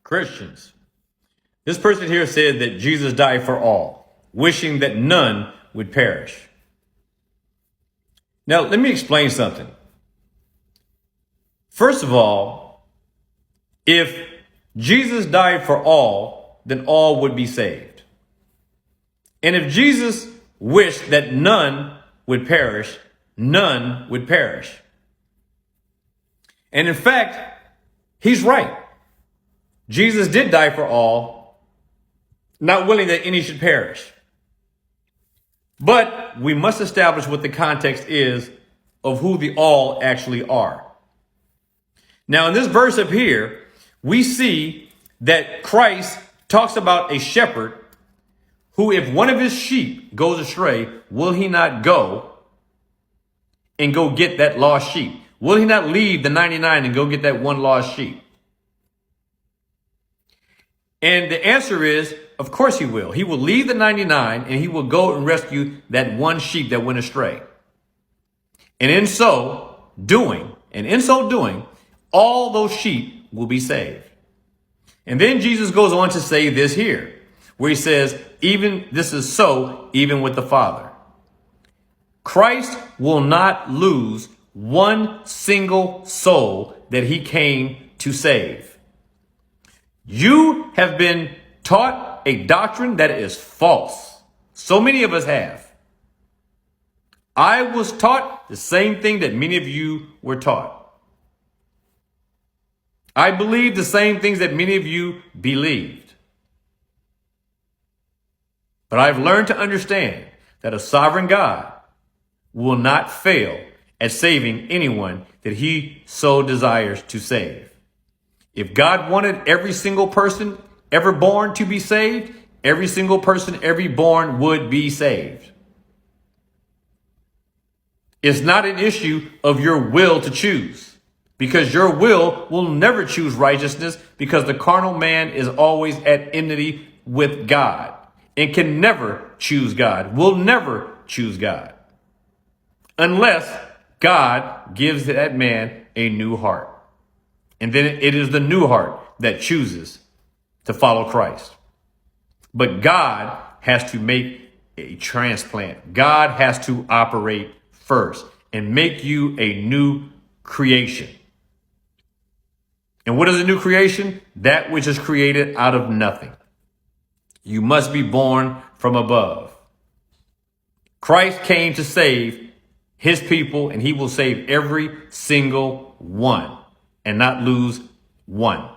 Christians. This person here said that Jesus died for all, wishing that none would perish. Now, let me explain something. First of all, if Jesus died for all, then all would be saved. And if Jesus wished that none would perish, none would perish. And in fact, he's right. Jesus did die for all, not willing that any should perish. But we must establish what the context is of who the all actually are. Now, in this verse up here, we see that Christ talks about a shepherd who, if one of his sheep goes astray, will he not go and go get that lost sheep? Will he not leave the 99 and go get that one lost sheep? And the answer is, of course he will. He will leave the 99 and he will go and rescue that one sheep that went astray. And in so doing, all those sheep will be saved. And then Jesus goes on to say this here, where he says, even this is so, even with the Father. Christ will not lose one single soul that he came to save. You have been taught a doctrine that is false. So many of us have. I was taught the same thing that many of you were taught. I believe the same things that many of you believed. But I've learned to understand that a sovereign God will not fail at saving anyone that he so desires to save. If God wanted every single person ever born to be saved, every single person ever born would be saved. It's not an issue of your will to choose, because your will never choose righteousness, because the carnal man is always at enmity with God and can never choose God, will never choose God, unless God gives that man a new heart. And then it is the new heart that chooses to follow Christ. But God has to make a transplant. God has to operate first and make you a new creation. And what is a new creation? That which is created out of nothing. You must be born from above. Christ came to save his people, and he will save every single one and not lose one.